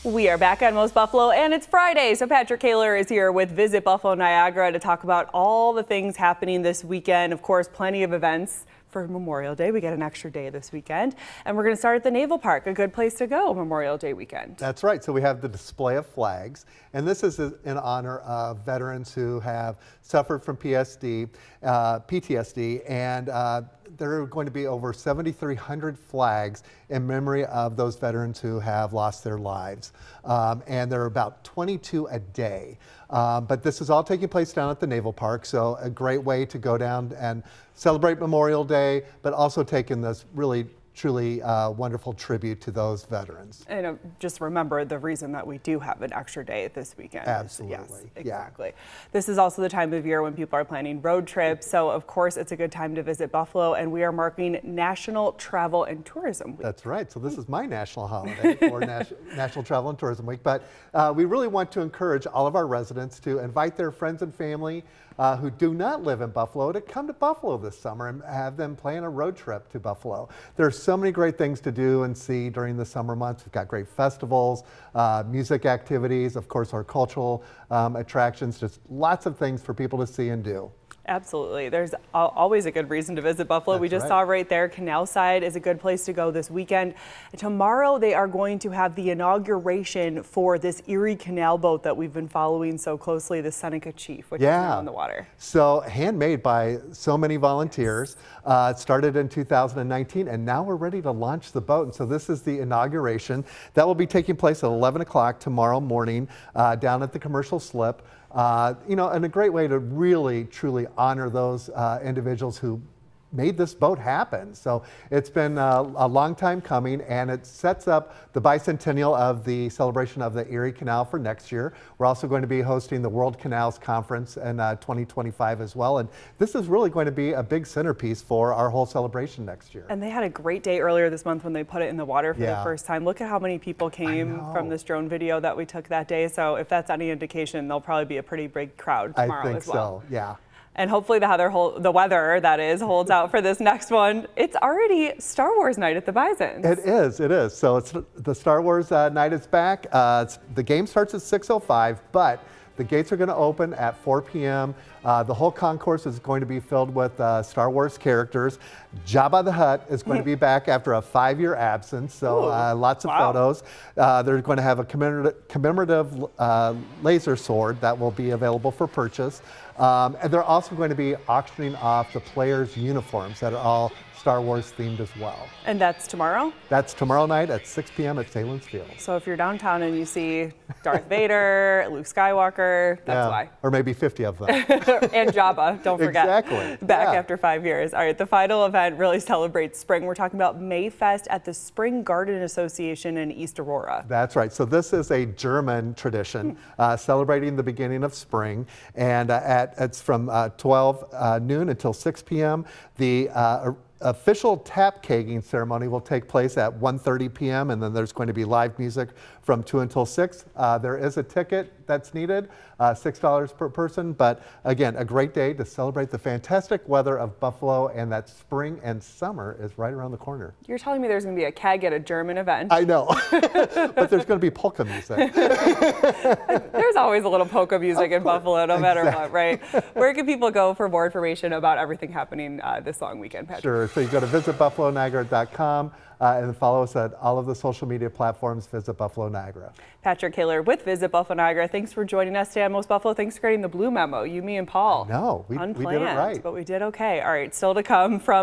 We are back on Most Buffalo, and it's Friday, so Patrick Kaler is here with Visit Buffalo Niagara to talk about all the things happening this weekend. Of course, plenty of events for Memorial Day. We get an extra day this weekend, and we're going to start at the Naval Park, a good place to go Memorial Day weekend. That's right. So we have the display of flags, and this is in honor of veterans who have suffered from PTSD, and there are going to be over 7,300 flags in memory of those veterans who have lost their lives. And there are about 22 a day. But this is all taking place down at the Naval Park, so a great way to go down and celebrate Memorial Day, but also taking this really truly wonderful tribute to those veterans. And just remember the reason that we do have an extra day this weekend. Absolutely. Yes, exactly. Yeah. This is also the time of year when people are planning road trips. So of course it's a good time to visit Buffalo, and we are marking National Travel and Tourism Week. That's right. So this is my national holiday for National Travel and Tourism Week. But we really want to encourage all of our residents to invite their friends and family who do not live in Buffalo to come to Buffalo this summer and have them plan a road trip to Buffalo. There's so many great things to do and see during the summer months. We've got great festivals, music activities, of course our cultural attractions, just lots of things for people to see and do. Absolutely. There's always a good reason to visit Buffalo. We just saw right there, Canal Side is a good place to go this weekend. Tomorrow they are going to have the inauguration for this Erie Canal boat that we've been following so closely, the Seneca Chief, which is now in the water. So handmade by so many volunteers. It started in 2019, and now we're ready to launch the boat. And so this is the inauguration. That will be taking place at 11 o'clock tomorrow morning down at the commercial slip. You know, and a great way to really, truly honor those individuals who made this boat happen. So it's been a long time coming, and it sets up the bicentennial of the celebration of the Erie Canal for next year. We're also going to be hosting the World Canals Conference in 2025 as well. And this is really going to be a big centerpiece for our whole celebration next year. And they had a great day earlier this month when they put it in the water for the first time. Look at how many people came from this drone video that we took that day. So if that's any indication, there'll probably be a pretty big crowd tomorrow as well. I think so, yeah. And hopefully the weather, that is, holds out for this next one. It's already Star Wars night at the Bisons. It is. So it's the Star Wars night is back. The game starts at 6:05, but the gates are going to open at 4 p.m. The whole concourse is going to be filled with Star Wars characters. Jabba the Hutt is going to be back after a 5-year absence, so lots of photos. They're going to have a commemorative laser sword that will be available for purchase. And they're also going to be auctioning off the players' uniforms that are all Star Wars themed as well. And that's tomorrow? That's tomorrow night at 6 p.m. at Salins Field. So if you're downtown and you see Darth Vader, Luke Skywalker, that's why. Or maybe 50 of them. And Jabba, don't forget. Exactly. Back after 5 years. All right, the final event really celebrates spring. We're talking about Mayfest at the Spring Garden Association in East Aurora. That's right. So this is a German tradition celebrating the beginning of spring. And it's from 12 noon until 6 p.m. The official tap kegging ceremony will take place at 1:30 p.m. and then there's going to be live music from 2 until 6. There is a ticket that's needed, $6 per person, but again, a great day to celebrate the fantastic weather of Buffalo, and that spring and summer is right around the corner. You're telling me there's going to be a keg at a German event? I know, but there's going to be polka music. There's always a little polka music in Buffalo, no matter what, right? Where can people go for more information about everything happening this long weekend, Patrick? Sure. So you go to visitbuffaloniagara.com and follow us at all of the social media platforms, Visit Buffalo Niagara. Patrick Kaler with Visit Buffalo Niagara. Thanks for joining us today on Most Buffalo. Thanks for getting the blue memo, you, me, and Paul. No, we did it right. But we did okay. All right, still to come from